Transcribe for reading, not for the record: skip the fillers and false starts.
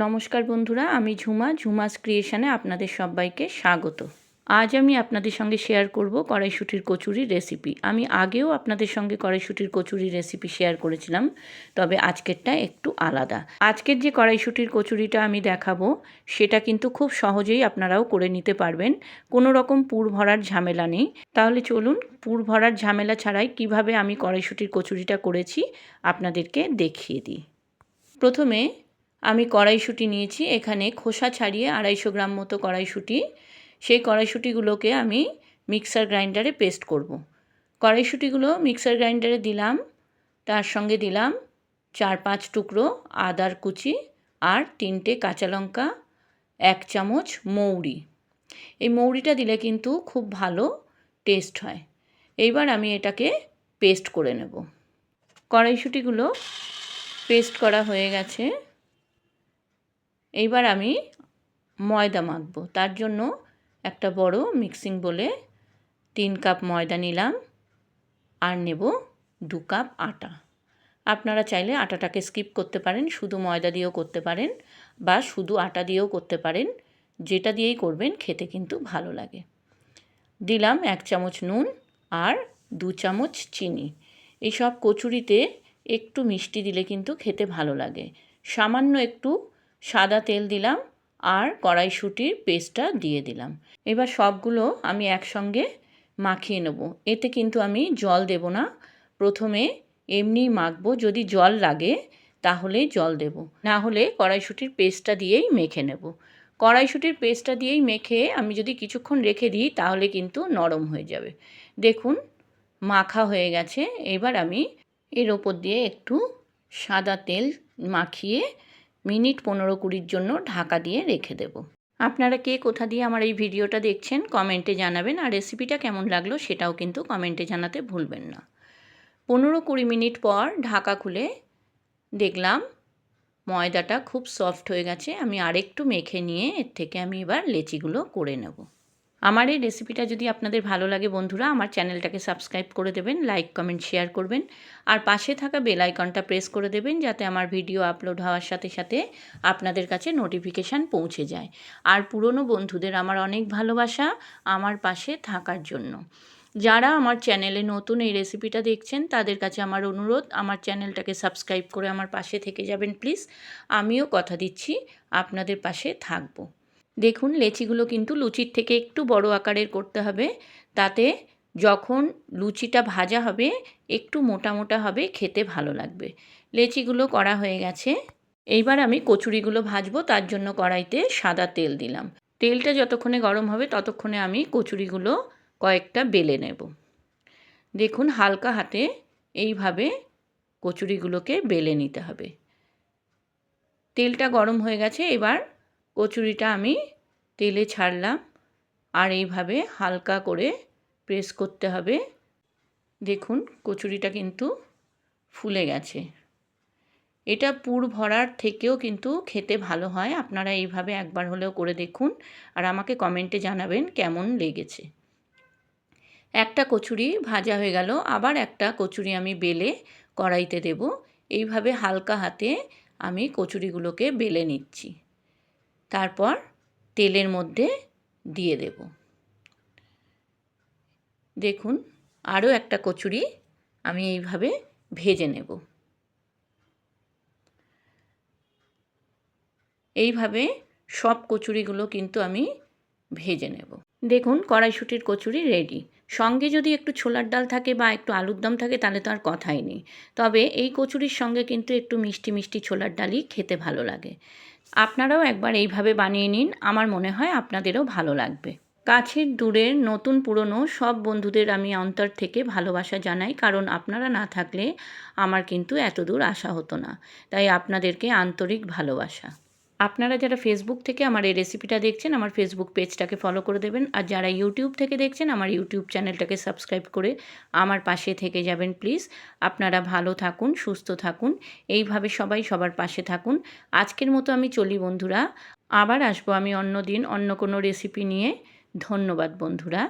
নমস্কার বন্ধুরা, আমি ঝুমাস ক্রিয়েশনে আপনাদের সবাইকে স্বাগত। আজ আমি আপনাদের সঙ্গে শেয়ার করব কড়াইশুঁটির কচুরির রেসিপি। আমি আগেও আপনাদের সঙ্গে কড়াইশুঁটির কচুরির রেসিপি শেয়ার করেছিলাম, তবে আজকেরটা একটু আলাদা। আজকের যে কড়াইশুঁটির কচুরিটা আমি দেখাবো সেটা কিন্তু খুব সহজেই আপনারাও করে নিতে পারবেন, কোনো রকম পুর ভরার ঝামেলা নেই। তাহলে চলুন পুর ভরার ঝামেলা ছাড়াই কিভাবে আমি কড়াইশুঁটির কচুরিটা করেছি আপনাদেরকে দেখিয়ে দিই। প্রথমে আমি কড়াইশুঁটি নিয়েছি, এখানে খোসা ছাড়িয়ে 250 গ্রাম মতো কড়াইশুঁটি। সেই কড়াইশুঁটিগুলোকে আমি মিক্সার গ্রাইন্ডারে পেস্ট করব। কড়াইশুঁটিগুলো মিক্সার গ্রাইন্ডারে দিলাম, তার সঙ্গে দিলাম 4-5 টুকরো আদার কুচি আর 3টে কাঁচা লঙ্কা, 1 চামচ মৌরি। এই মৌরিটা দিলে কিন্তু খুব ভালো টেস্ট হয়। এইবার আমি এটাকে পেস্ট করে নেব। কড়াইশুঁটিগুলো পেস্ট করা হয়ে গেছে। এইবার আমি ময়দা মাখবো। তার জন্য একটা বড় মিক্সিং বোলে 3 কাপ ময়দা নিলাম আর নেব 2 কাপ আটা। আপনারা চাইলে আটাটাকে স্কিপ করতে পারেন, শুধু ময়দা দিয়েও করতে পারেন বা শুধু আটা দিয়েও করতে পারেন, যেটা দিয়েই করবেন খেতে কিন্তু ভালো লাগে। দিলাম 1 চামচ নুন আর 2 চামচ চিনি। এই সব কচুরিতে একটু মিষ্টি দিলে কিন্তু খেতে ভালো লাগে। সামান্য একটু সাদা তেল দিলাম আর কড়াইশুঁটির পেস্টটা দিয়ে দিলাম। এবার সবগুলো আমি একসঙ্গে মাখিয়ে নেব। এতে কিন্তু আমি জল দেব না, প্রথমে এমনি মাখবো। যদি জল লাগে তাহলেই জল দেব, না হলে কড়াইশুঁটির পেস্টটা দিয়েই মেখে নেব। কড়াইশুঁটির পেস্টটা দিয়েই মেখে আমি যদি কিছুক্ষণ রেখে দিই তাহলে কিন্তু নরম হয়ে যাবে। দেখুন মাখা হয়ে গেছে। এবার আমি এর ওপর দিয়ে একটু সাদা তেল মাখিয়ে মিনিট 15-20 জন্য ঢাকা দিয়ে রেখে দেব। আপনারা কে কোথা দিয়ে আমার এই ভিডিওটা দেখছেন কমেন্টে জানাবেন, আর রেসিপিটা কেমন লাগলো সেটাও কিন্তু কমেন্টে জানাতে ভুলবেন না। 15-20 মিনিট পর ঢাকা খুলে দেখলাম ময়দাটা খুব সফট হয়ে গেছে। আমি আরেকটু মেখে নিয়ে এর থেকে আমি এবার লেচিগুলো করে নেব। আমার এই রেসিপিটা যদি আপনাদের ভালো লাগে বন্ধুরা, আমার চ্যানেলটাকে সাবস্ক্রাইব করে দেবেন, লাইক কমেন্ট শেয়ার করবেন আর পাশে থাকা বেল আইকনটা প্রেস করে দেবেন, যাতে আমার ভিডিও আপলোড হওয়ার সাথে সাথে আপনাদের কাছে নোটিফিকেশান পৌঁছে যায়। আর পুরনো বন্ধুদের আমার অনেক ভালোবাসা আমার পাশে থাকার জন্য। যারা আমার চ্যানেলে নতুন এই রেসিপিটা দেখছেন তাদের কাছে আমার অনুরোধ, আমার চ্যানেলটাকে সাবস্ক্রাইব করে আমার পাশে থেকে যাবেন প্লিজ। আমিও কথা দিচ্ছি আপনাদের পাশে থাকবো। দেখুন লেচিগুলো কিন্তু লুচির থেকে একটু বড় আকারের করতে হবে, তাতে যখন লুচিটা ভাজা হবে একটু মোটা মোটা হবে, খেতে ভালো লাগবে। লেচিগুলো করা হয়ে গেছে। এইবার আমি কচুরিগুলো ভাজবো, তার জন্য কড়াইতে সাদা তেল দিলাম। তেলটা যতক্ষণে গরম হবে ততক্ষণে আমি কচুরিগুলো কয়েকটা বেলে নেব। দেখুন হালকা হাতে এইভাবে কচুরিগুলোকে বেলে নিতে হবে। তেলটা গরম হয়ে গেছে, এবার কচুরিটা আমি তেলে ছাড়লাম আর এইভাবে হালকা করে প্রেস করতে হবে। দেখুন কচুরিটা কিন্তু ফুলে গেছে। এটা পুর ভরার থেকেও কিন্তু খেতে ভালো হয়। আপনারা এইভাবে একবার হলেও করে দেখুন আর আমাকে কমেন্টে জানাবেন কেমন লেগেছে। একটা কচুরি ভাজা হয়ে গেল, আবার একটা কচুরি আমি বেলে কড়াইতে দেব। এইভাবে হালকা হাতে আমি কচুরিগুলোকে বেলে নিচ্ছি, তারপর তেলের মধ্যে দিয়ে দেব। দেখুন আরও একটা কচুরি আমি এইভাবে ভেজে নেব। এইভাবে সব কচুরিগুলো কিন্তু আমি ভেজে নেব। দেখুন কড়াইশুঁটির কচুরি রেডি। সঙ্গে যদি একটু ছোলার ডাল থাকে বা একটু আলুর দম থাকে তাহলে তো আর কথাই নেই। তবে এই কচুরির সঙ্গে কিন্তু একটু মিষ্টি মিষ্টি ছোলার ডালই খেতে ভালো লাগে। আপনারাও একবার এইভাবে বানিয়ে নিন, আমার মনে হয় আপনাদেরও ভালো লাগবে। কাছের দূরের নতুন পুরনো সব বন্ধুদের আমি অন্তর থেকে ভালোবাসা জানাই, কারণ আপনারা না থাকলে আমার কিন্তু এত দূর আসা হতো না। তাই আপনাদেরকে আন্তরিক ভালোবাসা। আপনারা যারা ফেসবুক থেকে আমার এই রেসিপিটা দেখছেন আমার ফেসবুক পেজটাকে ফলো করে দেবেন, আর যারা ইউটিউব থেকে দেখছেন আমার ইউটিউব চ্যানেলটাকে সাবস্ক্রাইব করে আমার পাশে থেকে যাবেন প্লিজ। আপনারা ভালো থাকুন, সুস্থ থাকুন, এইভাবে সবাই সবার পাশে থাকুন। আজকের মতো আমি চলি বন্ধুরা, আবার আসবো আমি অন্য দিন অন্য কোনো রেসিপি নিয়ে। ধন্যবাদ বন্ধুরা।